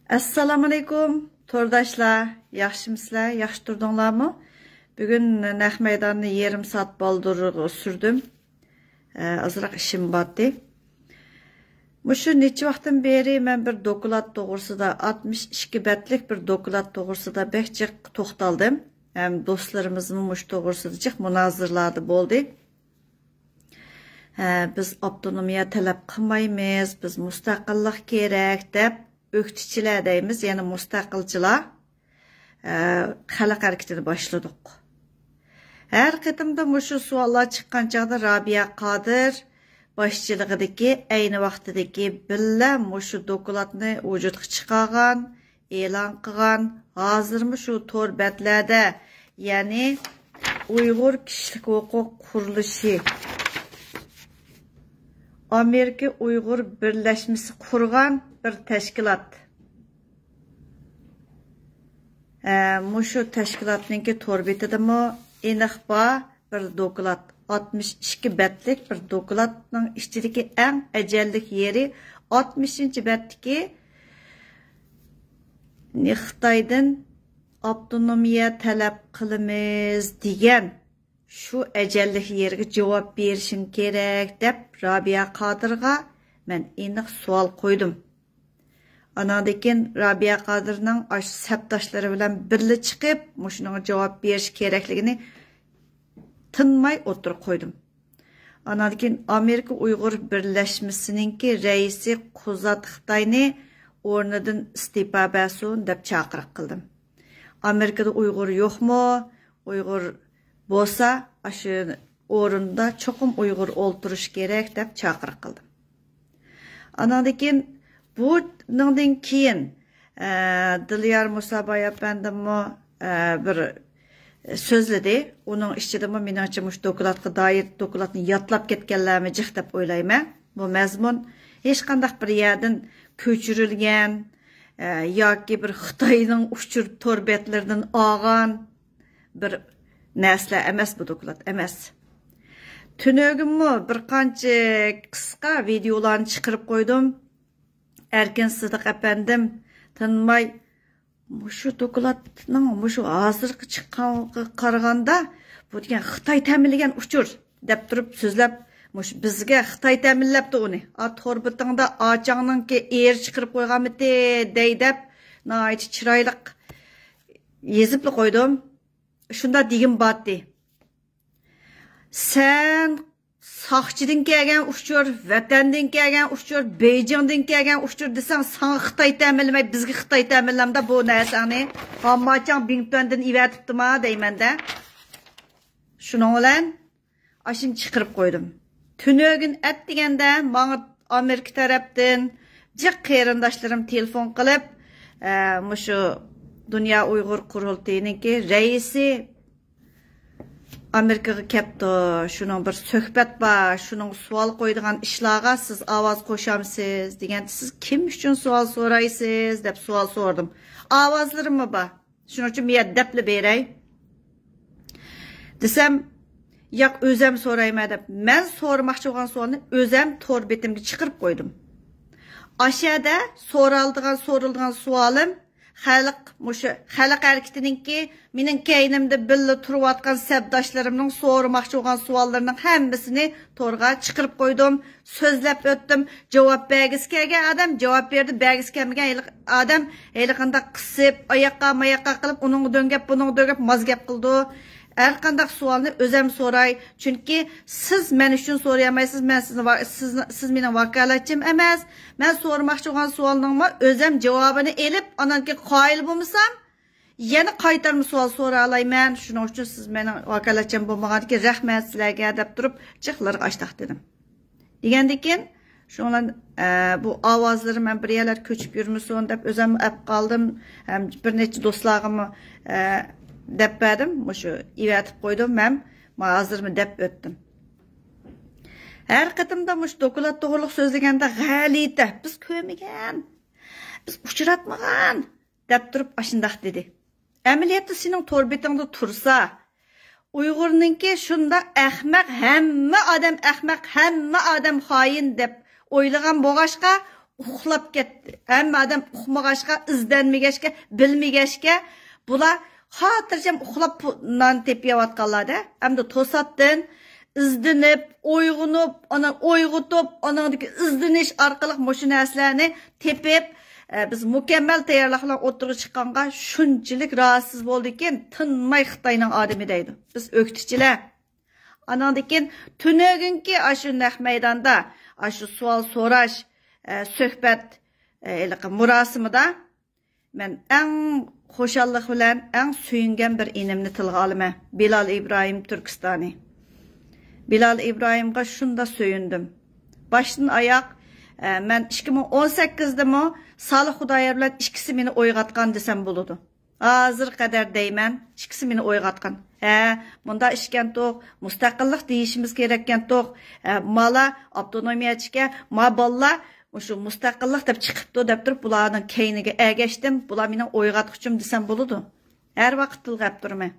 Assalamu alaykum, tordaşlar. Yaxşımısızlar? Yaxşı turdunlarmı? Bugün naq meydanını yarım saat baldırığı sürdüm. Azıraq işim batdı. Muşu neçe vaqtdan beri men bir dokulat doğrusida 62 betlik bir dokulat doğrusida bekçik toxtaldım. Hem dostlarımızın muş doğrusida çık münazırladı boldu. Biz avtonomiya talep qilmaymiz, biz mustaqillik kerak deb öktüçiler deymiz, yani mustaqilchilar xalq hareketini başladık. Her qitimda muşu suallar çıqqan çağda Rabia Qadir başçılığıdaki ayni vaqtidagi billa muşu dokulatni vujudga chiqargan, e'lon qilgan, hozirmi shu tor betlarda, yani Uyg'ur kishilik huquq qurilishi Amerika Uyg'ur birlashmasi qurgan bir tashkilot. Muşu tashkilotninki tor betidami aniq bir dokulat 62 betlik bir dokulatning ichidagi eng ajallik yeri 60. betdagi Xitoydan avtonomiya talab qilamiz degan şu ajallik yerga javob berishim kerak deb Rabia Qadirga men aniq savol qo'ydim. Anadaki Rabia Qadirning aş sabdoshlari bilan birga chiqib, mushuning javob berish kerakligini tinmay o'tirib qo'ydim. Anadaki Amerika Uyg'ur birlashmasininki raisi Quzat Xitoyni o'rnidan istifa bersin deb chaqiriq qildim. Amerikada Uyg'ur yo'qmi? Uyg'ur bo'lsa, shu o'rinda cho'qim Uyg'ur o'ltirish kerak deb chaqiriq qildim. Anadaki bundan keyin Dilyar Musaboy apandimmi bir so'zladi. Uning ichidami meningcha mush dokladga doir dokladni yotlab ketganlarmi jiq deb o'ylayman. Bu mazmun hech qanday bir yerdan ko'chirilgan yoki bir Xitoyning uchur torbetlaridan olgan bir narsa emas, bu doklad emas. Tünögümü bir qancha qisqa videolarni chiqarib qo'ydim. Erkin Sıdık efendim tanımay şu dokladning şu hozirgi chiqqanga qaraganda bu degan Xitoy ta'minlagan uchur deb turib so'zlab bizga Xitoy ta'minlabdi uni. Torbitingda ochangninki chiqarib qo'yganmidi deb nihoyat chiroyli yezib qo'ydim. Şunda degim batdi. Sen Saqchidan kelgan uchur, vatandan kelgan uchur, Beijingdan kelgan uchur desang, sana Xitoy ta'minlamay, bizga Xitoy ta'minlamda bu narsani hammachang Bingtondan ivatibdimi deymanda. Shuning bilan ashim chiqarib qo'ydim. Tunogin at deganda menga Amerika tarafdan jiq qarindoshlarim telefon qilib, mushu Dünya Uyg'ur qurultayiniki raisi Amerikaga kelibdi. Şunun bir söhbət var, şunun sual qoyduğan işlarga siz ovoz qo'shamsiz degan. Siz kim uchun sual so'raysiz deb sual sordum. Ovozlarim bor. Shuning uchun men depli beray. Desam, yo'q o'zim so'rayman deb. Men so'ramoqchi bo'lgan savolni o'zim tor betimga chiqarib qo'ydim. Aşağıda so'raldigan savolim xalq hareketininki mening keynimde billa turayotgan sabdoshlarimning so'ramoqchi bo'lgan savollarining hammasini to'rga chiqarib qo'ydim, so'zlab o'tdim. Javob bergisi kelgan odam javob berdi, bergisi kelmagan odam hali qanday qisib, oyoqqa qilib, uning döngap, buning döngap mazgap qildi. Her qanday savolni o'zim so'ray, chunki siz men uchun so'rayolmaysiz, siz mening vakolatchim emas. Men so'ramoqchi bo'lgan savolningmi o'zim javobini elib, ananki qoyil bo'lmasam, yana qaytarma savol so'ra olayman. Shuning uchun siz mening vakolatchim bo'lmaganki, rahmat sizlarga deb turib, chiqlarga açtaq dedim. Degandan shundan bu ovozlari men bir yerlar ko'chib yurmasin deb o'zim olib qoldim. Ham bir necha do'stlarimni deb berdim. Mushu ivatib qo'ydim. Men hozirmi deb o'tdim. Her qatimda mush dokulat to'g'riliq so'zlaganda g'alita biz ko'rmagan, biz uchratmagan deb turib ashundaq dedi. Amaliyotda sening torbetingda tursa, Uyg'urninki shunda hamma odam xoin deb o'ylagan bo'g'ashqa uxlab ketdi. Hamma odam uxmag'ashqa, izdanmagashga, bilmagashga bular xotirjam uxlab non tepiyotganlarda, hamda to'satdan izdanib, uyg'unib, ona uyg'utib, onadagi izdanish orqali mushu narsalarni tepib, biz mukammal tayyorliklar o'tirib chiqqanga shunchalik rahatsız bo'ldi ekan, tinmay Xitoyning odami deydi. Biz o'qituvchilar. Anandan tunugunki shu naq maydonda, shu savol so'rash, suhbat murosimida men eng xo'shallik bilan eng suyungan bir inimni tilga olaman. Bilal İbrahim Turkistoni. Bilal İbrahim'ga şunda söyündüm. Baştan ayak, ben 2018'de mi Salih Xudoyer bilan ikkisi meni o'yg'atgan desem buludu. Hazır kadar deymen, ikkisi meni o'yg'atgan. Bunda ishkan to'q, mustaqillik deyishimiz kerakkan to'q, mala avtonomiyachga, maballa şu mustaqillik deb chiqibdi deb turib bularning keyniga ergashdim. Bular meni o'yg'atquchim desem buludu. Her vaqt tilg'ab turman.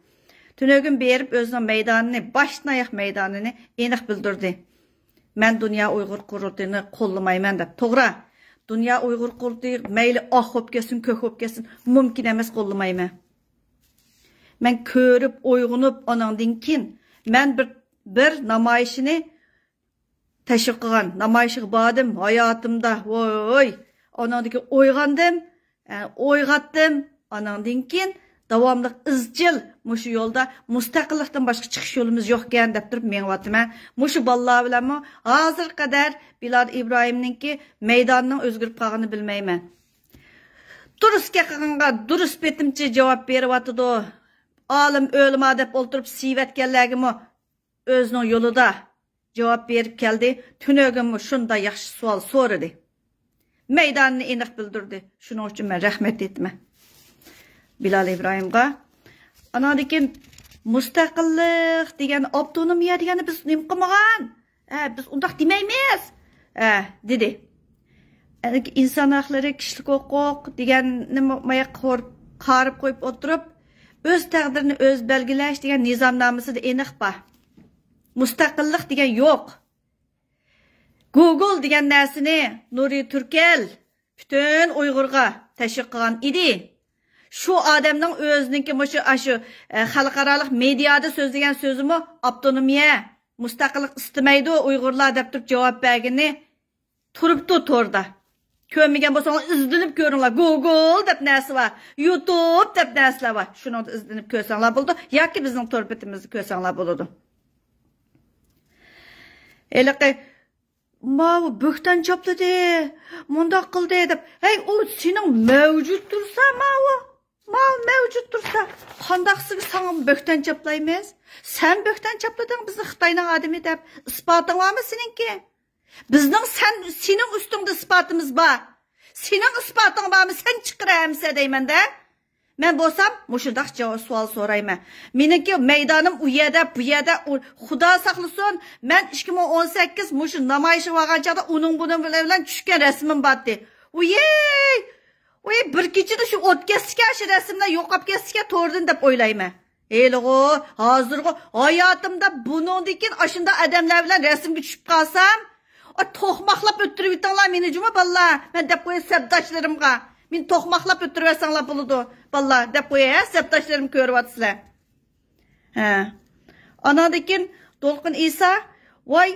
Tünögün berip özünün meydanını, başdan ayak meydanını eniq bildirdi. Men Dünya Uyghur Qurultayını qollamayman deb. To'g'ri. Dünya Uyghur Qurultayı meyli oq bo'lib kelsin, ko'k bo'lib kelsin, mumkin emas qollamayman. Men ko'rib, uyg'unib, onandan keyin men bir namoyishini tashkil qilgan, namoyishga bordim hayotimda. Voy, onandagi o'yg'andim, o'yg'atdim, onandan keyin davamlıq izchil mushu yo'lda mustaqillikdan boshqa chiqish yo'limiz yo'q ekan deb turib menyotaman. Mushu bolalar bilanmi hozir qadar Bilal İbrahimninki maydonning o'zgarib qolganini bilmayman. Durustga qilganga durust betimchi javob beryotdi. Olim o'lma deb o'ltirib siyvatganlargimi o'zining yo'lida javob berib keldi. Tunogimmi shunda yaxshi savol so'radi. Maydonni aniq bildirdi. Shuning uchun men rahmat aytaman. Bilal İbrahim'ga. Anadaki mustaqillik degan, avtonomiya degani biz nima qilmagan? Biz undaq demaymiz. Dedi. İnsan haqlari, kishilik huquq deganni qarib qo'yib o'tirib, o'z taqdirini o'z belgilash degan nizomnomasida aniq bor. Mustaqillik degan yo'q. Google degan narsani Nuri Turkel butun Uyg'urga tashviq qilgan edi. Şu adamның özününki şu xalqarалық mediada so'zlagan so'zimi avtonomiya, mustaqillik istamaydi Uyg'urlar deb turib javob bergani turibdi to'rda. Ko'rmagan bo'lsangiz izlanib ko'ringlar. Google deb narsa bor, YouTube deb narsalar bor. Shuni izlanib ko'rsanglar bo'ldi yoki bizning to'rpetimizni ko'rsanglar bo'ladi. Eliqi ma bo'xton chopladi, mundoq qildi deb. Hey, u sening mavjud tursa mal mevcut dursa, qandaqsıgı sana bökten çaplaymiz? Sen bökten çapladın bizni Xitayning adamı deb. Isbatın var mı seninki? Bizning senin üstünde isbatımız var. Senin isbatın var mı? Sen çıkıramsa deymen de. Men bo'lsam, mushundaq javob savol so'rayman. Meniki meydanım u yerda, bu yerda, Xudo saqlasin, men 2018 mushu namoyish bo'lganchada uning buning bilan tushgan rasmim bordi. Oy, bir kechada shu o'tkazishga, shu rasmlar yo'qolib ketishga to'rdin deb o'ylayman. Elg'o, hozirgi hayotimda buningdan keyin ashunda odamlar bilan rasmga tushib qolsam, to'qmoqlab o'tirib yutinglar meni juma ballar. Men deb qo'y sabdoshlarimga. Men to'qmoqlab o'tiraversanglar bo'ladi. Ballar deb qo'y, sabdoshlarim ko'ryapsizlar. Anadan keyin To'lqin Isa, voy,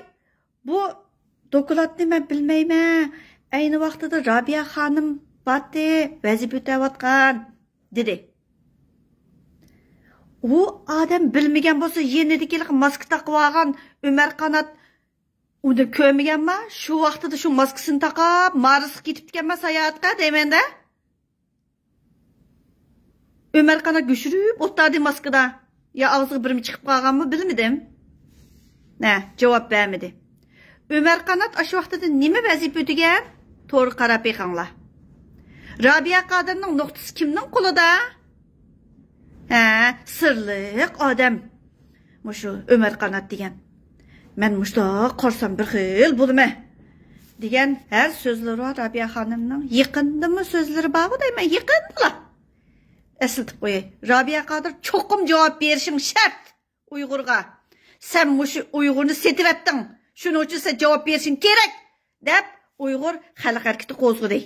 bu dokladni men bilmayman. Ayni vaqtida Robiya xonim Batı vazifa o'tayotgan dedi. U adam bilmagan bo'lsa, yenidikilik maska taqib olgan Umar Qanat uni ko'rmaganmi? Shu vaqtida shu maskasini taqib, Marsga ketibganmi sayohatga deymanda? Umar Qanat güshirib o'tirdi maskada. Ya og'ziga birim chiqib qolganmi bilmadim. Javob bermadi. Umar Qanat shu vaqtida nima vazifa o'tagan? To'g'ri qarab beqinglar. Rabia Qadirning nuqtasi kimning qo'lida? Sirliq odam. Mushu Umar Qanat degan. Men mushtoq qorsam bir xil bo'lma. Degan har so'zlari bor Rabia xonimning. Yaqindimi so'zlari bormi deyman, yaqindilar. Eslatib qo'yay. Rabia Qadir cho'qim javob berishing shart Uyg'urga. Sen mushu Uyg'urni setib etding. Shuning uchun sen javob berishing kerak deb Uyghur xalq hareketi qo'zg'adi.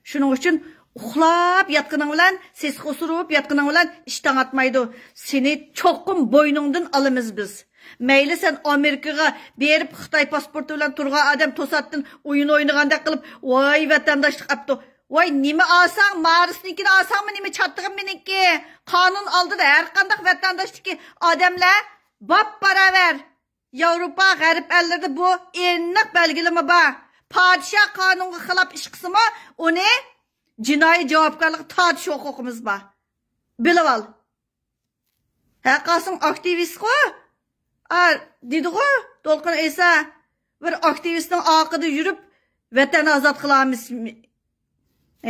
Shuning uchun uxlab yatqaning bilan, ses qo'surib yatqaning bilan ishdan atmaydi. Seni cho'qim bo'yningdan olamiz biz. Mayli sen Amerikaga berib Xitoy pasporti bilan turgan odam to'satdan o'yin o'ynagandek qilib, voy vatandoshlik qilibdi. Voy nima olsang, Marisnikini olsangmi, nima chattig'im meniki? Qonun oldida har qanday vatandoshlikka odamlar bop baravar. Yevropa, G'arb ellərdə bu aniq belgileme bor. Padişah qonunga xilof ish qilsa, uni jinoiy javobgarlik tortish huquqimiz bor. Bilib ol. Haqqasın aktivist-ku. Dedi-ku, To'lqin Esa bir aktivistning oqida yurib vatan ozod qilamiz.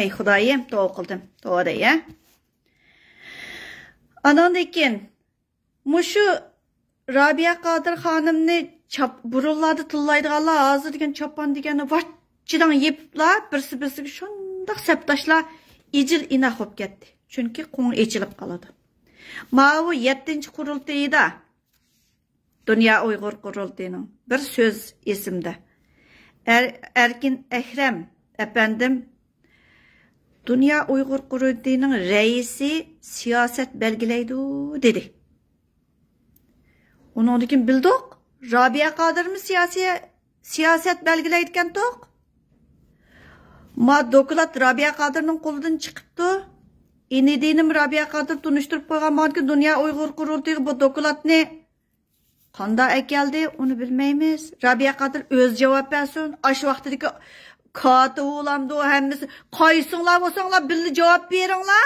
Ey Xudoyim, to'g'ri qildim. To'g'ri, ya. Andan keyin mushu Rabia Qadir xonimni burunlarda tillaydiganlar hozir degan chopan degani vachchidan yepiblar, birsi-birsiga shundoq saptashlar ijil inoq bo'lib ketdi. Chunki qo'ng echilib qoladi. Mana 7-qurultayida Dünya Uyghur Qurultayı'nın bir söz esimde. Erkin Ekrem efendim Dünya Uyghur Qurultayı'nın reisi siyaset belgileydi dedi. Onu kim bildik? Rabia Qadir mi siyaset belgileydiken tok? Ma dokulat Rabia Qadir'nin kolundan çıkıptı. İnediğinim Rabia Qadir tunuşturup koygan var ki Dünya Uyghur Qurultayı bu dokulat ne? Qanda ekeldi, onu bilmeymiz. Rabia Qadir öz cevap versin. Aş vaxtideki katı oğlandı o hemmisi. Qaysınlar olsanlar billi cevap verinlar.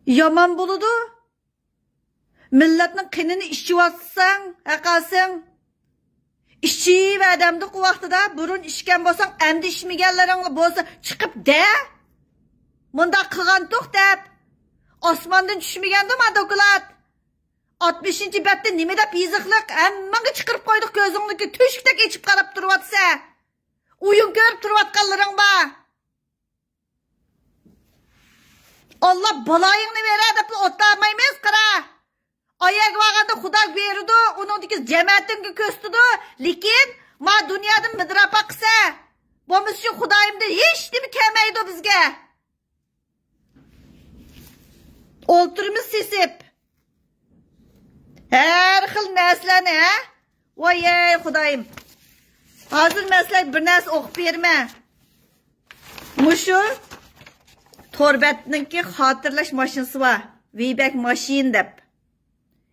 Yaman buludu. Milletinin qinini işçi vassan, haqasın. İşçi ve adamdık o vaxtıda burun işken bolsan, emdi işmigenlerin bolsa çıkıp de. Munda qılgan toq dep. Osmandan düşmügendim ha dokulat. 60. bette nime dep yiziklik, hemmanı çıkırıp koyduk gözünlükü, tüşüktek geçip qarab turvatsa. Uyun görüp turvatkalların ba. Allah balayını verer dep otlamayız qara. Ayak vağanda Xudak verirdi, onun dikiz cemaatın köstüdü. Lekin, ma dünyadan midrapa qısa. Bu müsü Xudayımda hiç demi kelmeydi bizge. Olturumuz sesip. Her xil nəsləni, ha? Vay Xudayım. Hazır məslək bir nəs oxub vermə. Muşu Torbətninki xatırlaş maşinisi var. Weybek maşin dep.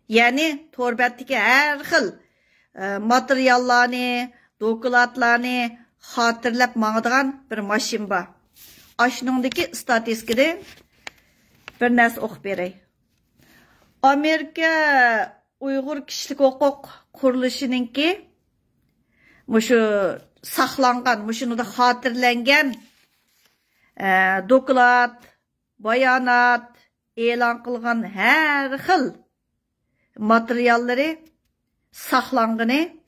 Yani Torbətdiki her xil materiallarni, dokladlarni xatırlap mağdıgan bir maşin var. Aşnındaki statistikini bir nəs oxub verey. Amerika Uyghur Kişilik Hukuk Kuruluşu'nunki muşu saqlangan, muşunu da hatırlangan doklad, bayanat, e'lon qilgan her xil materialları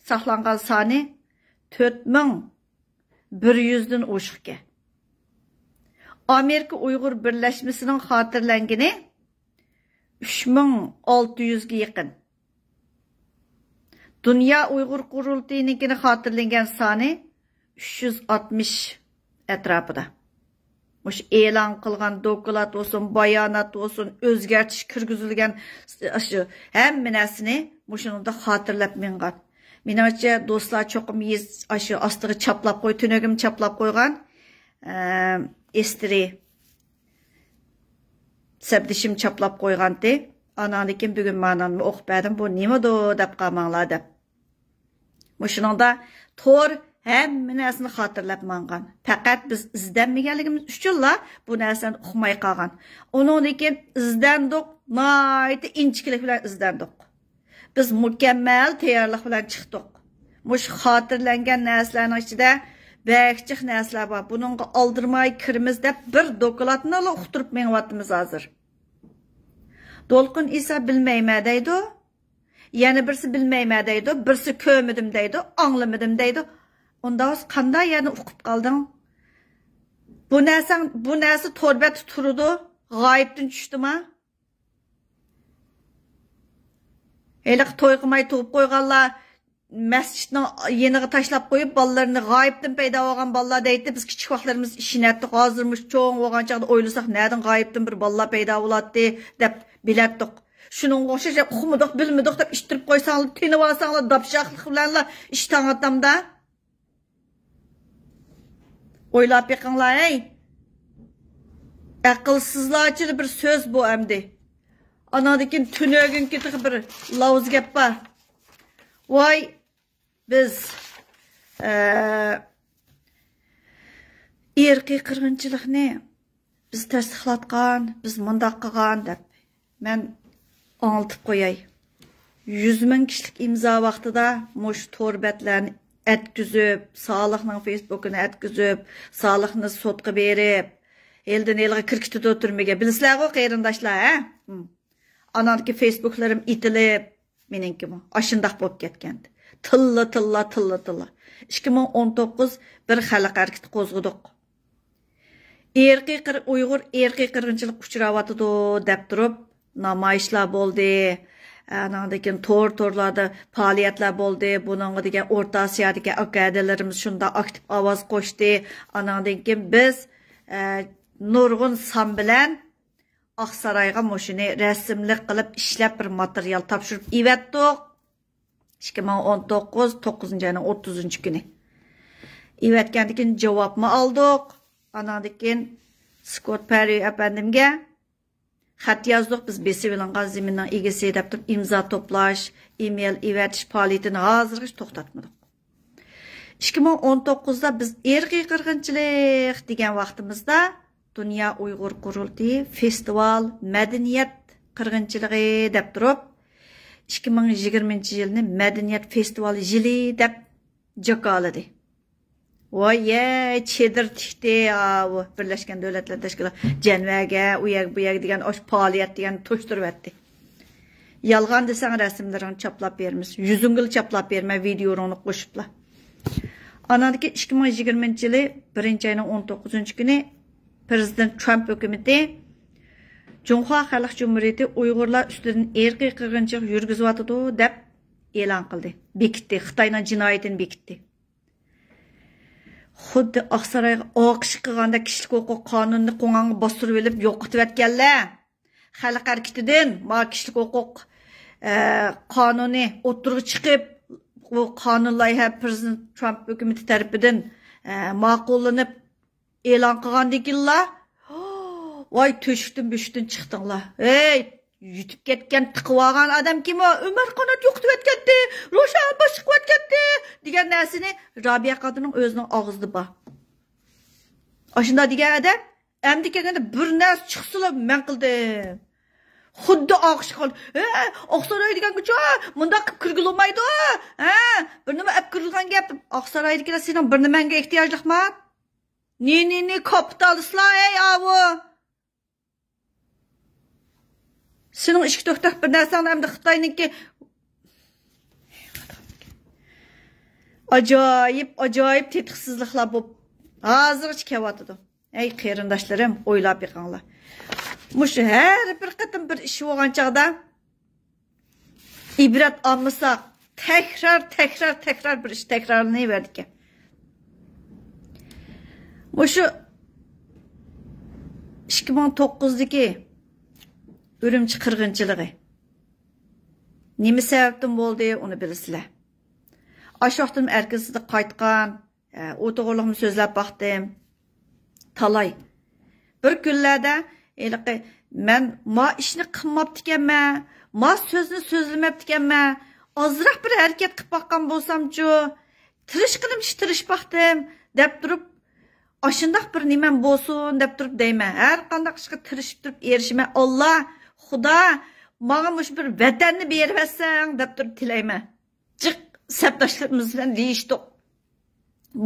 saqlangan sani 4100'den oşuqke. Amerika Uyghur Birleşmesi'nin hatırlangani 3600'ge yakın. Dünya Uyghur Qurultayı'nınkini hatırlangan sani 360 etrafıda. Muş e'lon qilgan doklad olsun, bayanat olsun, o'zgartish kirgizilgan hamma narsani mushunda hatırlab mengan. Menimcha do'stlar cho'qim aşı ostiga chaplab qo'y, tunagim chaplab qo'ygan estri sabdishim chaplab qo'ygandi. Ananikin bugun ma'noni o'qib berdim. Bu nimado deb qamanglar deb. Mushunda tor hamma narsani hatırlab mangan. Faqat biz izlanmaganligimiz uchunla bu narsani uqmay qolgan. Undan keyin izlandik, noyta inchiklik bilan izlandik. Biz mukammal tayyorlik bilan chiqdik. Mush hatırlangan narsalarning ichida bakchiq narsalar bor. Buningga oldirmay kirimiz deb bir dokladni uqtirib mengyapmiz hozir. To'lqin Esa bilmayman deydi. Yana birisi bilmayman deydi, birisi ko'rmadim deydi, anglamadim deydi. Onda qanday yani uqib qolding? Bu narsa torbat turdi, g'oyibdan tushdimi? Heliq to'y qilmay tug'ib qo'yganlar masjidning yeniga tashlab qo'yib, bolalarni g'oyibdan paydo bo'lgan bolalar deydi. Biz kichik vaqtlarimiz ishinatdik. Hozirmish cho'ng bo'lgan chaqda o'ylasak, nerdan g'oyibdan bir bolalar paydo bo'ladi deb bilatdik. Shuning o'xshash uqmadik, bilmadik deb ishtirib qo'ysanglar, tinib olsanglar, dapshaqlik bilanlar ish tangatamda. O'ylab yiqinglar, ey. Aqlsizlarcha bir so'z bu endi. Anadikin tünögünki bir lavuz gap var. Vay biz irqiy qirg'inchilikni biz tasdiqlatgan, biz mundaq qilgan deb men anlatib qo'yay. 100 ming kishilik imzo vaqtida mush to'rbatlarni etkizib, Soliqning Facebook'ini etkizib, Soliqni sotqa berib, eldan elga kirkitib o'tirmaga bilasizlar-ku qarindoshlar, ha? Anadaki Facebook'larım itilib, meningki bu aşındaq bo'lib ketgandi. Tilla. 2019 bir xalq hareketi qo'zg'adik. Uyg'ur erkiy qirg'inchilik uchrayotdi deb turib, namoyishlar bo'ldi. Anadaki torlarda faoliyatlar bo'ldi. Buningga degan O'rta Osiyodagi akadalarimiz shunda aktiv ovoz qo'shdi. Anadaki biz nurg'un son bilan Aqsarayga moshini rasmlik qilib ishlab bir material topshirib ivetdik. 2019 9-ayning 30-kuni. İvetgandan keyin javobni oldik. Anandan Scott Perry efendimga xat yozdik. Biz besib ilingan zaminning egasi deb turib imzo to'plash, email ivetish faoliyatini hozirgacha to'xtatmadik. 2019da biz irqiy qirg'inchilik degan vaqtimizda Dünya Uyghur Qurultayı Festival Medeniyet Qirg'inchiligi deb turib 2020 yilni Medeniyet Festivali yili deb jokoladi. Voy, chedir tikdi, Birleşken Devletler Teşkilatı Janvaga, u yak bu yak degan osh faoliyat degan to'shtiribdi. Yalg'on desang rasmlarini chaplab beramiz. Yüzüngil chaplab berma, videoni qo'shiblar. Anadaki 2020 yili 1-ayning 19-kuni Prezident Trump hükümeti Cumhuriyet Halk Cumhuriyeti Uyg'urlar ustidan erkiy qirg'inchilik yurgizyotdi deb e'lon qildi. Bekitdi, Xitoyning jinoyatini bekitdi. Xuddi Aqsarayga o'qish qilganda kishilik huquq qonunini qo'ng'onga bostirib olib yo'qotib etganlar. Xalq harakatidan ma kishilik huquq qonuni o'tirg'i chiqib, bu qonun loyiha Prezident Trump hükümeti tarafidan ma'qullanib e'lon qilgandikinlar, voy to'shikdan chiqdinglar. Ey, yutib ketgan, tiqib olgan odam kim o? Umar qanot yo'qitib ketdi, Ro'shan boshib ketdi degan narsani Robiya Qodirning o'zining og'zida bor. Ashunda degan odam, endi kelganda bir narsa chiqsalar men qildim. Xuddi og'ish qildi. Oqsaroy degan-ku, bunda qilib kirgilmaydi. Bir nima olib kirilgan gap. Oqsaroydagilar sening bir nimaga ehtiyojliqmi? Ne kapitalistlar ey avu. Sening ishki to'xtab bir narsani hamda Xitoyniki ajoyib tetiqsizliklar bo'lib hozircha kelyotdi. Ey qarindoshlarim, o'ylab yiqinglar. Mush har bir qatim bir ish bo'lgan chaqda ibrat olmasak, takrar bir ish takrorlanaverdi ekan. Mushu 2009'daki Ürümçi qirg'inchiligi nima sababdan bo'ldi, uni bilasizlar. Aşoqdim erkizida qaytgan, o'to'g'irliqni so'zlab baxdim. Talay. Bir kunlarda men ma ishni qilmabdi ekanman, ma so'zni so'zlamabdi ekanman. Ozroq bir harakat qilib baxgan bo'lsam-chu, tirish baxdim deb turib Aşındaq bir nimam bo'lsin deb turib deyman. Har qanday ishga tirishib turib erishman. Alloh, Xudo, menga mush bir vatanni berib bersan deb turib tilayman. Jiq sabdoshlarimiz bilan deyishdik.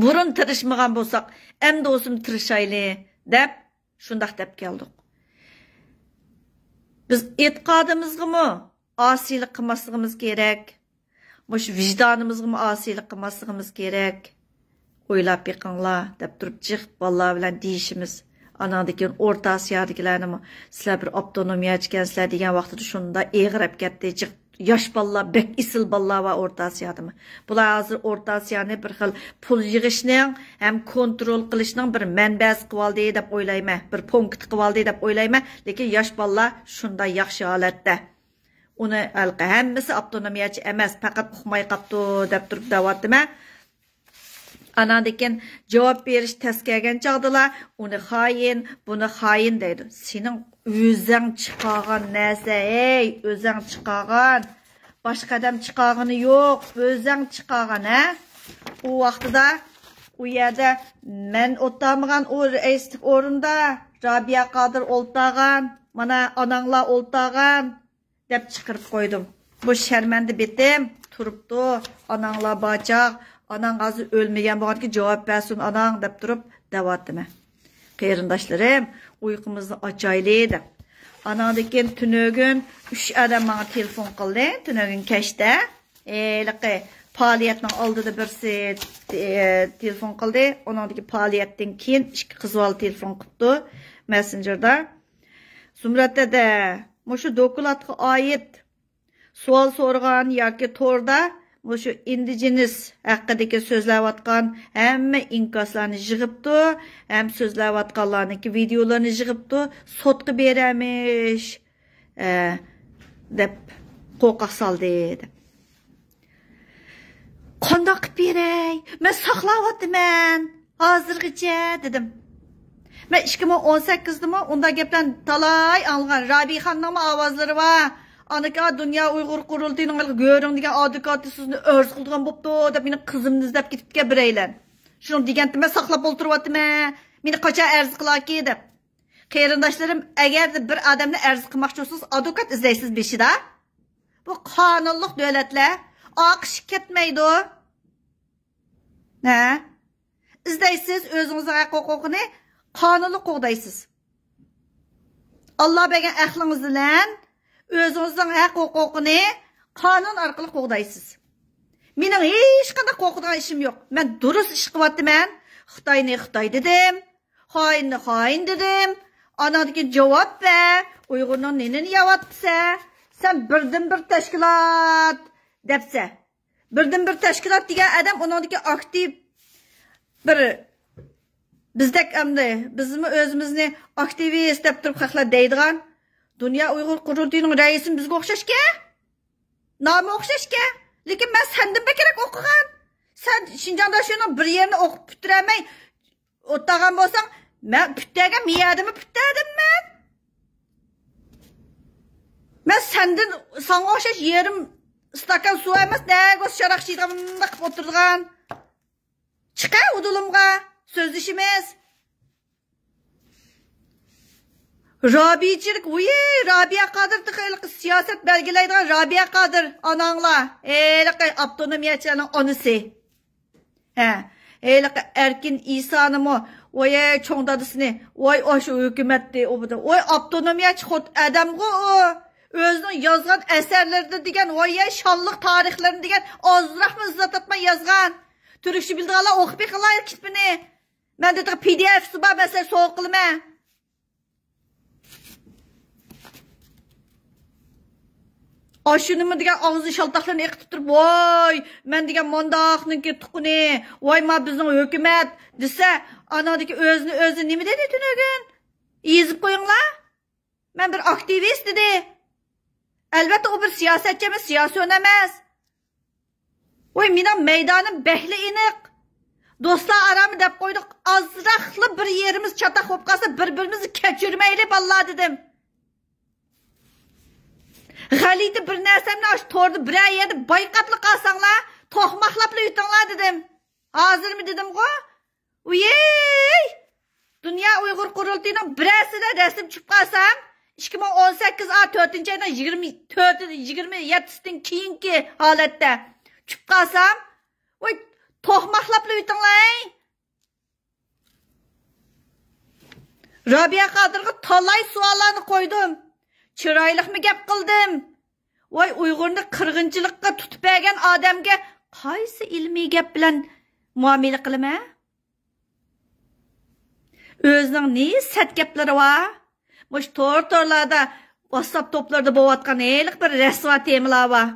Burun tirishmagan bo'lsak, endi o'zim tirishayli deb shundaq deb keldik. Biz e'tiqodimizgami osiylik qilmasligimiz kerak. Mush vijdonimizgami osiylik qilmasligimiz kerak. O'ylab yiqinglar deb turib jiq bolalar bilan deyishimiz. Anadaki O'rta Osiyodigilarni sizlar bir avtonomiya echkansizlar degan vaqtida shunda eg'irab ketdi, jiq Yaş balla, bek isil balla va Orta Asiyadımı. Bular hazır Orta Asiyani bir xil pul yığışning hem kontrol qilishning bir manbasi qilib deb o'ylayman, bir punkt qilib deb o'ylayman, lekin yosh balla shunda yaxshi holatda. Uni hammasi avtonomiyachi emas, faqat uqmay qapti deb turib davatdima. Anandikin cevap berish taskelgan chaqdilar, uni xoin, buni xoin deydi. Sening o'zing chiqargan narsa, ey, o'zing chiqargan. Başqa adam chiqargani yo'q, o'zing chiqargan, ha? U vaqtida u yerda men o'tamagan o'rinda Rabia Qodir o'ltagan, mana onanglar o'ltagan deb chiqirib qo'ydim. Bu sharmanda betim turibdi, onanglar bachaq, onang hozir o'lmagan bo'lganki javob bersin onang deb turib davatdimi. Qarindoshlarim, uyqumizni ochaylik deb. Anandikin tünögün 3 adam bana telefon qildi. Tünögün keşte. Liqi faaliyetning oldida birsi telefon qildi. Onandaki faaliyetdan keyin ikki qizval telefon qildi Messenger'da. Zumratda da mushu dokladga oid savol so'rgan yoki to'rda mushu indigenous haqidagi so'zlayotgan hamma inkoslarni yig'ibdi, ham so'zlayotganlarniki videolarni yig'ibdi, sotqa beramish deb qo'rqoq soldi deb. Qandoq qilib beray? Men saqlayapman hozirgacha dedim. Men 2018'da unda gapdan talay algan Rabixonning ovozlari va Anaka Dünya Uyghur Qurultayının görün degan advokati sizni örz qilgan bo'pti deb meni qizimni izlab ketibga biraylan. Shuni degandim, saqlab o'ltiryapman. Meni qachon arz qilaki deb. Qarindoshlarim, agar bir odamni arz qilmoqchi bo'lsangiz, advokat izlaysiz beshida. Bu qonunliq davlatlar oqish ketmaydi. Ha? İzlaysiz o'zingizning huquqini qonunli qo'g'daysiz. Alloh bergan aqlingiz bilan o'zingizning huquqini qonun orqali qo'g'daysiz. Mening hech qanday qo'rqadigan ishim yo'q. Men durust ish qilyapman. Xitoyni Xitoy dedim. Xoinni xoin dedim. Anadagi javob ver. Uyg'urning nenini yavatsa, sen birdan bir tashkilot debsa. Birdan bir tashkilot degan odam uningdagi aktiv bir bizdek endi bizmi o'zimizni aktivist deb turib haqlar deydigan Dünya Uyghur Qurultayının raisim bizga o'xshashga? Nomi o'xshashga? Lekin men sendan bekerak o'qigan. Sen Şinjan'da shuni bir yerini o'qib bitiramay o'tagan bo'lsang, men bittaga miyadimni bittadim men. Men sendan sanga o'xshash yerim stakan suv emas, nagos sharaq shiydiganini qilib o'tirgan. Chiqa udulimga so'zlashimiz. Rabi'cilik, Rabia Qodir tıqaylıqı siyaset belgelaydigan Rabia Qodir ananglar. Liqi avtonomiyachilarning onisi. Liqi Erkin İsa'nımı, cho'ng dadisini, o'sha hukumatni, avtonomiyachi xod adamga o'zining yozgan asarlarida degan, shonliq tarixlarini degan ozroqmi izzat etmay yozgan. Turkcha bildiganlar o'qib beqilay kitbini. Menda PDF bor, masala so'q qilma. Aşınımı degan ağzı şaltaqlarını eqitib turib, voy, men degan mondaqniki tuquni, voy ma bizning hukumat desa, anadagi o'zini nima dedi tunagin? Yezib qo'yinglar. Men bir aktivist dedi. Albatta u bir siyosatchi emas, siyosiyon emas. Voy, mening maydonim behli iniq. Do'stlar arami deb qo'ydik, azroqli bir yerimiz chataq bo'lib qolsa, bir-birimizni kechirmayli ballar dedim. G'aliti bir narsamni ash to'rda bir yerda boyqatli qolsanglar, to'qmoqlabli yutinglar dedim. Hozirmi dedim-ku? Uyey! Dünya Uyghur Qurultayının birasida rasm chiqib qolsam, 2018 4-oydan 27dan keyingi holatda chiqib qolsam, voy to'qmoqlabli yutinglar. Rabia Qodirga talay savollarni qo'ydim. Chiroyliqmi gap qildim. Voy, Uyg'urni qirg'inchilikqa tutib bergan odamga qaysi ilmiy gap bilan muomala qilaman? O'zining ne sat gaplari va mush to'rlarda WhatsApp toplarda boğatkan eylik bir resva temilar var.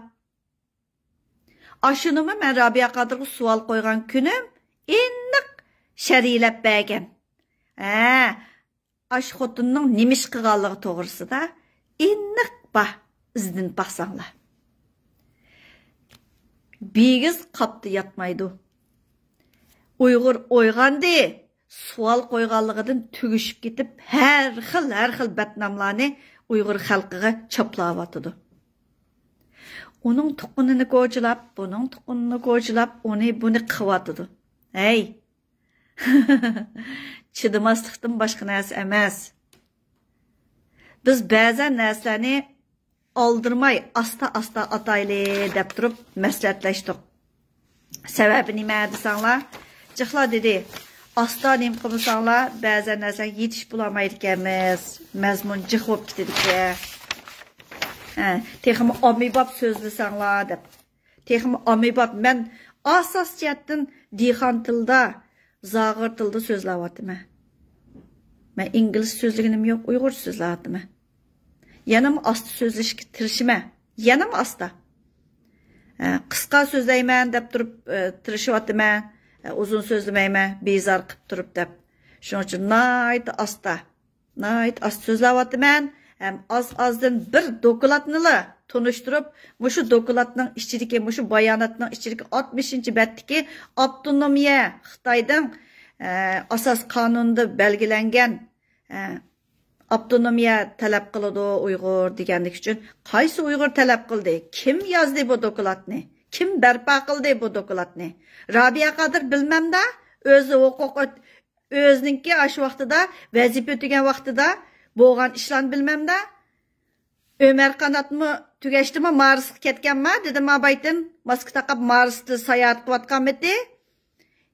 Aşınımı mən Rabia Qadır'ı sual koygan günüm inlik şərilep bəgən. Aş xotunun nimiş qıqallığı doğrusu da inlik izdin baxsanlar. Bigiz qaptı yatmaydı. Uygur oyğandı, sual koyğanlığıdan tügüşüp gitip her xil bətnamlarını Uygur xalqıға çaplavatıdı. Onun tuqununu qo'jilab, bunun tuqununu qo'jilab, bunu qıvatıdı. Hey! Çıdımaslıqdan başqa narsa emas. Biz ba'zan narsalarni aldırmay, asta ataylı deb turib məsləhətləşdik. Səbəbi nimə desanglar? Cıqla dedi, asta nim qılsanglar, ba'zan narsa yetiş bulamaydı ekanmiz. Məzmun cıq olub getidik. Texmi amibab sözlüsanglar deb. Texmi amibab mən asas cəhətdən dixan tilda, zağır tilda sözləvatım. Mən ingilis sözlüğünüm yox, Uyğur sözləvatım. Yanım asta sözləşki tirişimə. Yanım asta. Qısqa sözləymən deb turub tirişivatım. Uzun sözləməyəm, bezar qıb turub deb. Şunun üçün nayt asta sözləvatım. Hem azdan bir dokulatnılı tonuşturup, muşu dokulatның içideki, muşu bayanatның içideki 60. bəttiki Abdunnomiya Xitaydan asas kanunda belgilengen Abdunnomiya talep kılıdı Uygur degenlik üçün. Qaysı Uygur talep kıldı? Kim yazdı bu dokulatni? Kim berpa kıldı bu dokulatni? Rabia Qadir bilmem da, özü hukuk özünki aşı vaxtıda, vəzifə ötügen vaxtıda boğan işlan bilmem de. Ömer Kanat mı tügeçti mi? Mars'a ketken mi? Dedim abaytın. Maske takıp Mars'ta sayahat kıvatkan mıydı?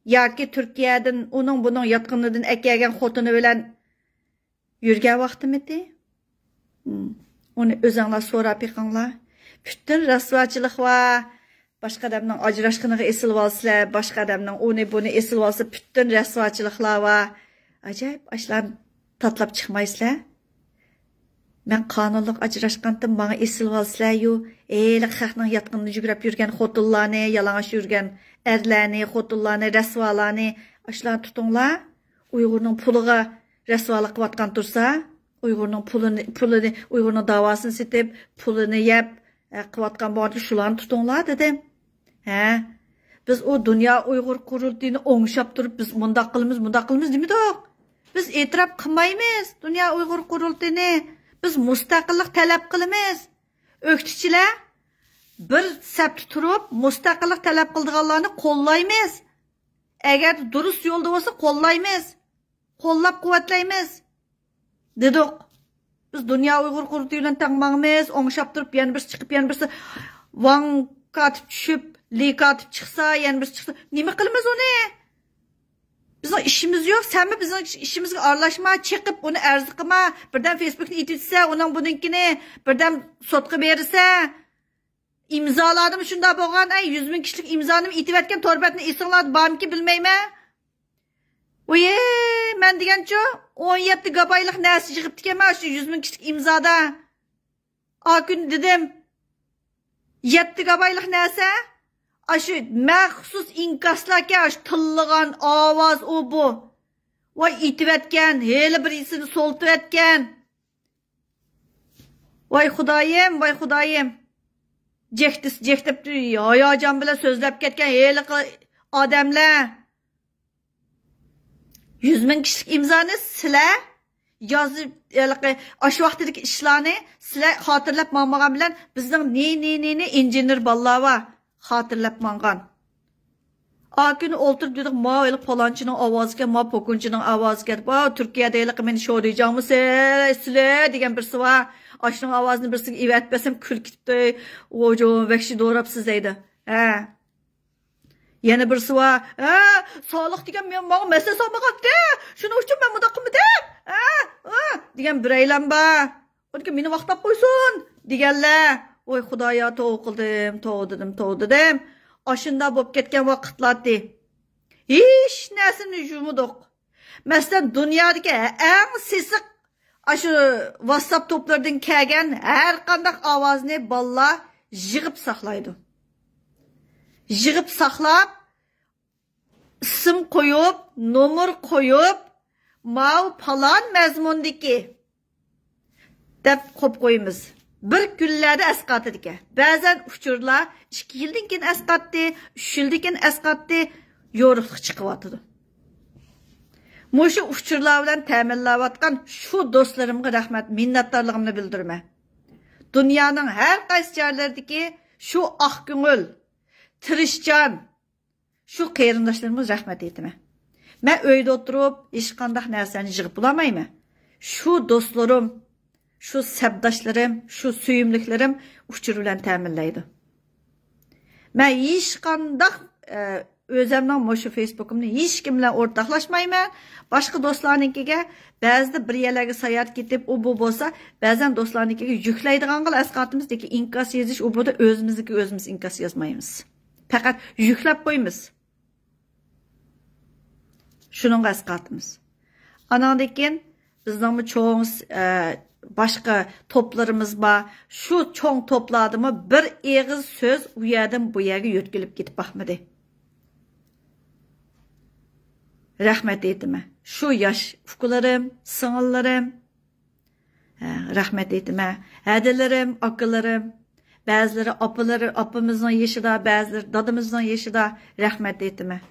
Ya ki Türkiye'den onun bunun yatkınlığından ekegen xotunu bilen yürgen vakti mıydı? Onu özünler sonra pekanlar. Bütün rasvacılık var. Başka adamdan acıraşkınlığı esil valsılar. Başka adamdan onu bunu esil valsı. Bütün rasvacılıklar var. Acayip aşılan tatlap çıkmaysılar. Ben kanunluk acıraşkandım bana esil valsılar yu. Eylik xalqның yatkınlığı yügrep yürgen xotullarını, yalanaş yürgen erlerini, xotullarını, rasvalarını aşılan tutunlar. Uygur'un puluğa rasvalık kıvatkan tursa, Uygur'un pulunu, Uygur'un davasını setip, pulunu yep, kıvatkan bağırdı şularını tutunlar dedim. Biz o dünya Uygur kurulduğunu oңşap durup biz mundaq qılımız değil mi doq? Biz etiraf qılmaymiz dünya Uygur kurulduğunu. Biz mustaqillik talep qılımız. Öktüçiler bir səpt turup mustaqillik talep qıldığanlarını qollaymiz. Eğer durus yolda olsa qollaymiz. Qollap quvvatlaymiz. Dedik. Biz dünya Uygur kurulduğunu tanımağımız, oңşap durup yani birisi çıkıp yani birisi van katip düşüp, li katip çıksa yani birisi çıksa. Nime qılımız onu? Bizim işimiz yok. Sen mi bizim işimizge arlaşma, çıkıp onu arzu qılma, birden Facebook'ta ititse, onun bununkini birden sotqa verirse, imzaladım şunda boğan, 100 bin kişilik imzanım itivetken torbetini isinladı, barmki bilmeyme. Oye, ben degenço, 17 gabaylık nesi çıkıp dikeme, şu 100 bin kişilik imzada. Gün dedim, 7 gabaylık nesi? Aşı məxsus inkaslarken aşı tıllıgan avaz o bu. Vay itivetken, hele birisini soltuvetken. Vay Xudayım. Cektip hayacan bile sözlep ketken hele adamlar. 100 bin kişilik imzanı sile yazıp aşı vaxtideki işlerini sile hatırlap mağmagan bilen bizden ne incinir ballar var. Hatırlap mangan. Akün olturup dedik, ma öyle palançının avazı gel, ma pokunçının avazı gel. Türkiye'de öyle meni şo diyeceğimi sile degen birisi var. Aşının avazını birisi ivetmesem kül gitdi. Oğucu vekşi doğrap sizeydi. Yeni birisi var. Sağlık degen men bana mesele sormak attı. Şunu üçün ben mudakım edem. Degen bir eylem ba. O degen meni vaxtap koysun. Degenler. Oy Xudaya toğ dedim. Aşında bop ketken vakitlardı. Hiç nesini yumuduq. Mesela dünyadaki en sesik Aşı WhatsApp toplardan kelgan her qandaq ovozni balla yig'ib saqlaydi. Yig'ib saqlab, isim qo'yib, nomer qo'yib, "Mau falan mazmundiki" deb qo'yib qo'yamiz. Bir kunlarda asqatdi ekan. Ba'zan uchurlar 2 yildan keyin asqatdi, 3 yildan keyin asqatdi, yo'riqlik chiqyotdi. Muşu uçurlar bilan ta'minlayotgan şu do'stlarimga rahmat, minnatdorligimni bildiraman. Dunyoning har qaysi joylaridagi şu oq ko'ngil, tirishchan şu qarindoshlarimiz rahmat aytaman. Men uyda o'tirib, hech qanday narsani yig'ib bo'lmayman. Şu do'stlarim, şu sabdoshlarim, şu suyumliklarim uchur bilan ta'minlaydi. Men hech qanday özümden moşu Facebook'umda hiç kimle ortaklaşmayman. Başka dostlarınkiga ba'zida bir yerlarga sayohat ketib, o bu bo'lsa, ba'zan dostlarınkiga yüklaydigan qil asqatimizdagi inkas yozish, o burada o'zimiz inkas yozmaymiz. Faqat yüklab qo'yamiz. Şunun asqatimiz. Anandan keyin bizning cho'ng başka toplarımız var. Şu çoğun topladımı bir eg'iz söz u yerdan bu yerga yo'tkilib ketib baxmadi. Rahmet etme. Şu yaş ufkularım, sığınlarım, rahmet etme. Hedelerim, akıllarım, bazıları apımızın yaşıda, bazıları dadımızın yaşıda, rahmet etme.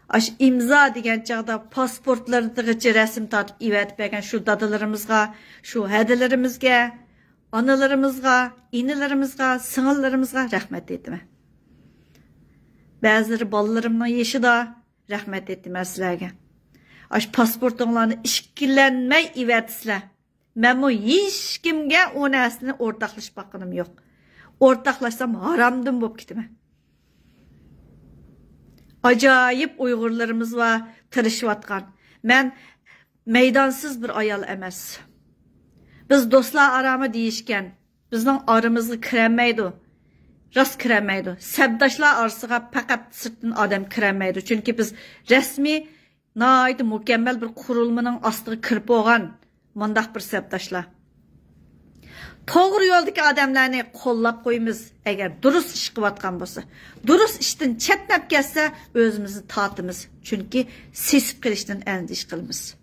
Aş imza degen çağda pasportlarıdaki resim tatıp ivet bergen şu dadılarımızga, şu hedelerimizge, analarımızga, inilerimizga, sığınlarımızga rahmet etme. Bazıları balalarımın yaşıda, rahmet ettim sizlarga. Aş pasportlarını işkillenmey ivertisizlar. Men bu hech kimga o narsani o'rtoqlashmoqim yo'q. O'rtoqlashsam haramdan bo'lib ketaman. Ajoyib Uyg'urlarimiz va tirishayotgan. Men meydansız bir ayol emas. Biz do'stlar arami deyishgan. Bizning aramizga kirmaydi. Rast kiremeydi. Sabdaşlar arasıga faqat sırtdan adam kiremeydi. Çünkü biz resmi, naydı mükemmel bir kurulmanın astığı kirip olgan mındaq bir sabdaşlar. Toğru yoldaki adamlarını qollab qo'yamiz. Eğer durus iş qıvatqan bolsa, durus işten chetnab kelsa özümüzü tatımız. Çünkü sesip qilishdan endish qilamiz.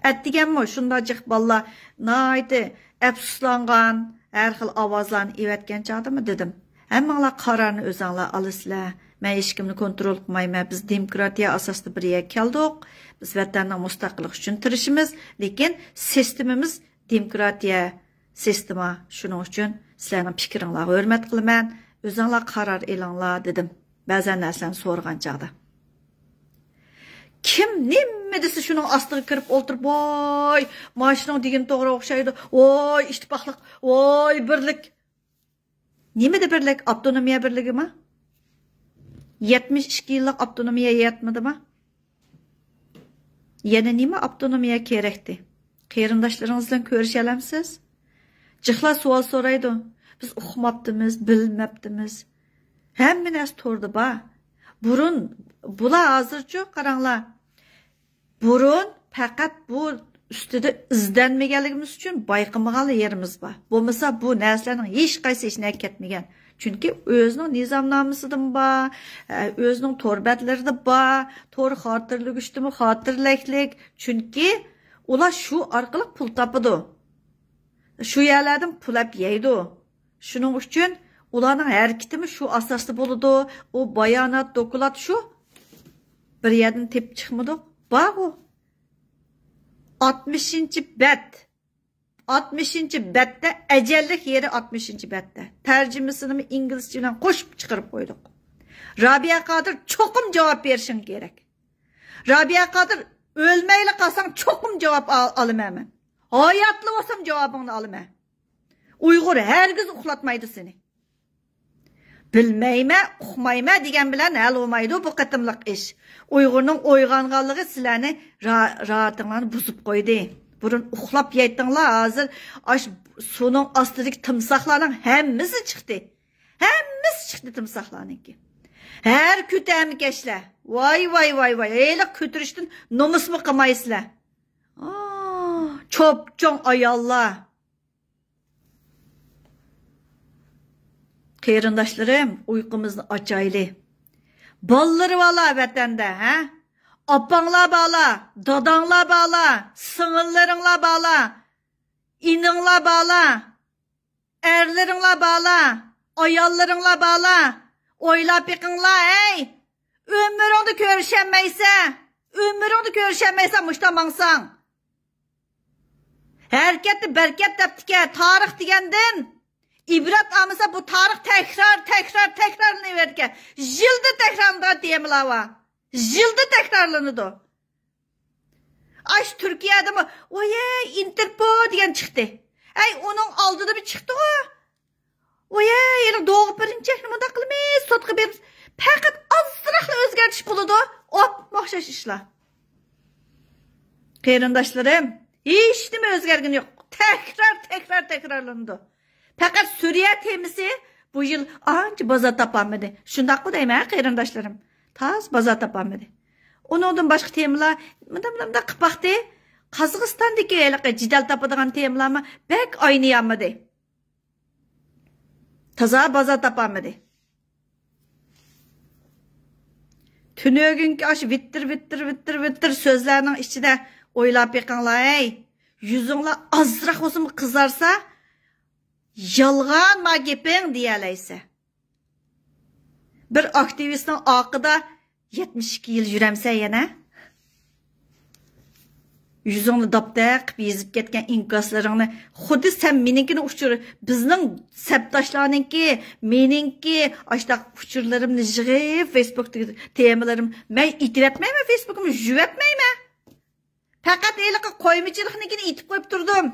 Atdiganmi shundajıq balla naydı afsuslangan, her xil ovozlarni evatgan chaqdimi dedim. Hammalar qarorni o'zinglar olasizlar. Men hech kimni kontrol qilmayman. Biz demokratiya asosida bir yerga keldik. Biz vatanning mustaqilligi uchun tirishimiz, lekin sistemimiz demokratiya sistemi. Shuning uchun sizlarning fikringlarga hurmat qilaman. O'zinglar qaror elinglar dedim. Ba'zan narsani so'rgan chaqda. Kim nima desa shuning ostiga kirib o'tirib, voy, mashina degan to'g'ri o'xshaydi. Voy, ittifoqlik, voy, birlik. Nimada birlik? Avtonomiya birligimi? 72 yillik avtonomiya yetmadimi? Yana nima avtonomiya kerakdi? Qarindoshlaringizdan ko'risha olamsiz? Jiqlar savol so'raydi. Biz uqmabdimiz, bilmabdimiz. Hamma narsa to'g'ri ba. Burun bular hozircha qaranglar. Burun faqat bu ustida izlanmaganligimiz uchun bayqamagan yerimiz bor. Bo'lmasa bu narsalarning hech qaysi ishini ketmagan. Chunki o'zining nizomnomasidan bor, o'zining to'rbatlarida bor, to'g'ri xotirlagishdimi, xotirlaklik. Chunki ular shu orqali pul topadi. Shu yerlardan pul olib yeydi. Shuning uchun ularning harakatimi shu asosda bo'ladi. U bayonot, doklad shu bir yerdan tep chiqmadi. Bor u. 60. bet. 60. betdə əcellik yeri 60. betdə. Tərcüməsini İngilizcə ilə qoşub çıxırıb qoyduq. Rabia Qadir çoxum cavab verişin gerek. Rabia Qadir ölmeyli qalsan çoxum cavab alımam. Hayatlı olsam cavabını alımam. Uyğur hər giz uxlatmaydı seni. Bilmeyme, uxmayma degan bilan hal olmaydı bu qatımlıq iş. Uyg'urning o'yg'onganligi sizlarni rahatinglarni buzib qo'ydi. Burun uxlab yetdinglar, hozir ash suning ostidagi timsohlarning hammasi chiqdi. Hammasi chiqdi timsohlarningki. Har kutam kashlar. Voy. Eli ko'tirishdan nomusmi qilmaysizlar. Çopçon ayallar. Qeyrindaşlarım, uykumuzni açaylı. Balları vala vatanda, ha? Apanglar bala, dadanglar bala, sığınlarınlar bala, ininglar bala, erleringlar bala, ayallarыңlar bala, oylap beqinglar, ey! Ömrüngni ko'rishanmaysa, mushtamangsan. Harakatni berkat debdike, tarix degandin. İbrat almasa bu tarix tekrarlanıverken. Yılda tekrarlanıdı diyemler var. Yılda tekrarlanıdı. Aş Türkiye'de mi? Oye Interpol diyen çıktı. Ey onun aldığı bir çıktı o. Oye yani doğu birinci mıda kılmayız. Sotkı bir fakat azraqlı özgertiş buludu. Hop mahşaş işler. Qeyrindaşlarım hiç mi özgergin yok. Tekrarlandı. Fakat Suriye temisi bu yıl anca baza tapamadı. Şundak mı deyim ha qeyrindaşlarım? Taz baza tapamadı. Ondan başka temiler mıda qıpaqdı. Qazıqistandaki cidal tapadığan temiler mi bek oynayamadı. Taza baza tapamadı. Tünögünki aş vittir sözlerinin içinde oylap beqinglar ey. Yüzünglar azraq olsun kızarsa yalğan ma geping deyaleyse. Bir aktivistning aqida 72 yil yuremse yana. Yüzüngni daptaq qilib yezib ketgan inkaslaringni xuddi sen meninkini uçur, bizning sabdoshlarninki, meningki ashtaq uçurlarimni yig'ib Facebook'dagi temalarim men itratmayman, Facebook'imni yuvatmayman. Faqat eliqi qo'ymichiliknikini itib qo'yib turdim.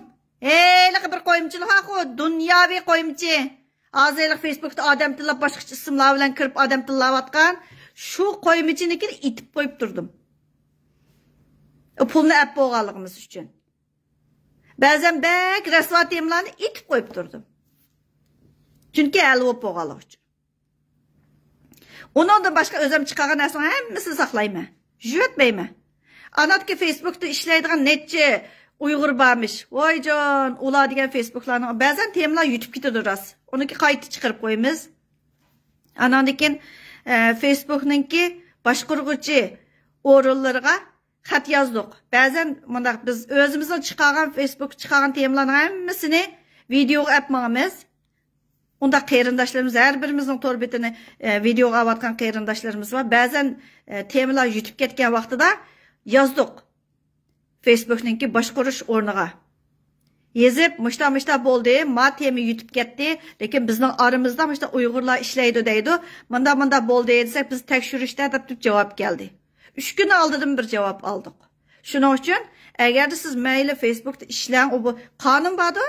Eliqi bir qo'ymichilik ha, dunyoviy qo'ymichi. Hozir Facebook'da odam tillab boshqa ismlar bilan kirib odam tillayotgan shu qo'ymichinikini itib qo'yib turdim. Pulni ap bo'lganligimiz uchun. Ba'zan bek rasvo temlarni itib qo'yib turdim. Chunki alvo bo'lganlik uchun. Undan boshqa o'zim chiqargan narsani hammasini saqlayman. Yuvatmayman. Anatki Facebook'da ishlaydigan necha Uyg'ur barmish. Voyjon, ular degan Facebook'larning ba'zan temalar yutib ketadi ras. Uniki qayta chiqarib qo'yamiz. Anandikin Facebook'ninki boshqaruvchi o'rinlarga xat yozdik. Ba'zan bundaq biz o'zimizning chiqargan Facebook chiqargan temalarning hammasini videoga apmamiz. Unda qeyrindaşlarımız her birimizin tor betini videoga avatgan qeyrindaşlarımız var. Ba'zan temalar yutib ketgan vaqtida yazdık. Facebook'ninki boshqarish o'rniga. Yezib, mishta bo'ldi, ma temi yutib ketdi, lekin bizning aramizda mishta Uyg'urlar ishlaydi deydi. Manda bo'ldi desak, biz tekshirishda deb javob keldi. 3 kun oldin bir javob oldik. Shuning uchun, agar siz mayli Facebook'da ishlang, o bu qonun bordi.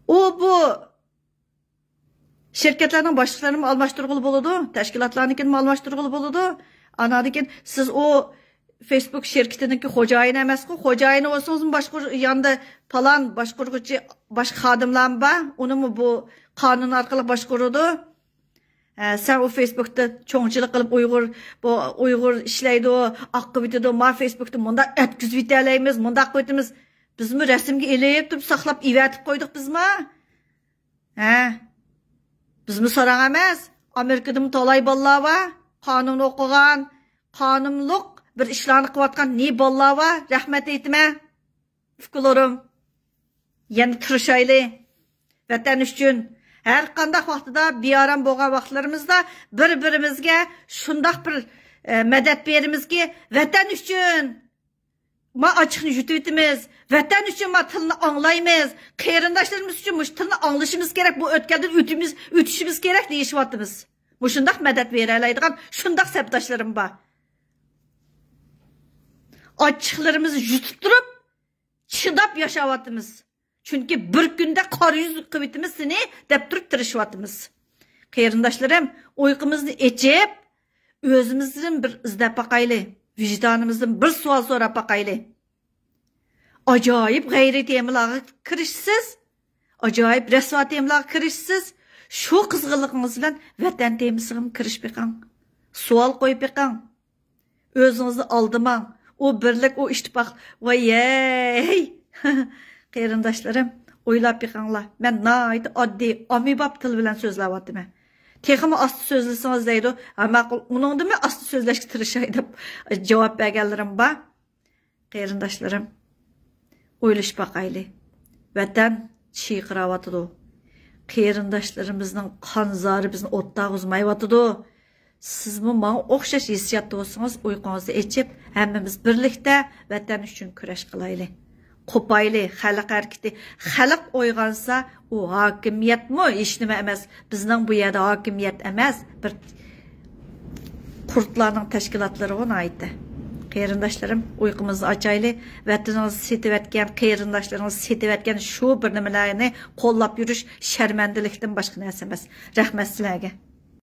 O bu şirketlarning boshliqlarini almashtirg'ili bo'ladi, tashkilotlarnikini almashtirg'ili bo'ladi. Anadikin siz o Facebook şirketiniki xo'jayin emas-ku, xo'jayin bo'lsangiz boshqa yanda falan boshqaruvchi boshqa xodimlar bor, uni bu qonun orqali boshqaradi. Sen o Facebook'da cho'ngchilik qilib Uyg'ur ishlaydi, oqib bitadi, ma Facebook'da bunda etkizib bitalaymiz, bunda qo'ytimiz. Bizmi rasmga elib turib saqlab ivatib qo'ydik bizmi? Bizmi so'rang emas. Amerikada talay bolalar var, qonun o'qigan, qonunliq bir ishlarni qilayotgan ne bolalar var, rahmat aytma. Fikrlarim. Yana tirishayli. Vatan uchun har qanday vaqtida bearam bo'lgan vaqtlarimizda bir-birimizga shundoq bir madad berimizki, vatan uchun ma açıqni yutib vatan uchun ma tilni anglaymiz, qeyrindoshlarimiz uchun mush tilni anglashimiz kerak, bu o'tgandan o'tishimiz kerak deyishyapmiz. Bu shundoq madad bera oladigan shundoq sabdoshlarim bor. Açıqlarimizni yutib turib, chidab yashayapmiz. Chunki bir kunda qor yuz qilibimiz seni deb turib tirishyapmiz. Qeyrindoshlarım, uyqumizni echib, o'zimizdan bir izlab baqayli. Vicdanımızdan bir sual so'rab baqayli. Ajoyib g'ayri temalarga kirishsiz, ajoyib rasvo temalarga kirishsiz, shu qizg'inligingiz bilan vatan temasiga kirish beqang. Savol qo'yib beqang. O'zingizni aldimang, o birlik, o ittifaq. Vay, qarindoshlarım, o'ylab beqinglar. Men nayt oddiy, amibab til bilan so'zlayaptim. Texmi asti so'zlasangiz deydi. Ha, ma'qul, uningdimi asti so'zlashga tirishay deb javob berganlarim bor. Qarindoshlarım, o'ylash baqayli. Vatan chiyqirayotidu. Qarindoshlarımızning qonzori bizni o'tda uzmayyotidu. Sizmi menga o'xshash hissiyotda bo'lsangiz, uyqungizni ochib, hammamiz birlikda vatan uchun kurash qilaylik. Qopayli xalq harakati. Xalq o'ygansa, u hokimiyatmi hech nima emas. Bizning bu yerda hokimiyat emas, bir qurtlarning tashkilotlari o'naydi. Qarindoshlarım, uyqumuzni ochayli. Vatanimizni setivatgan, qarindoshlarimizni setivatgan shu bir nimalarni qo'llab yurish sharmandalikdan boshqa narsa emas. Rahmat sizlarga.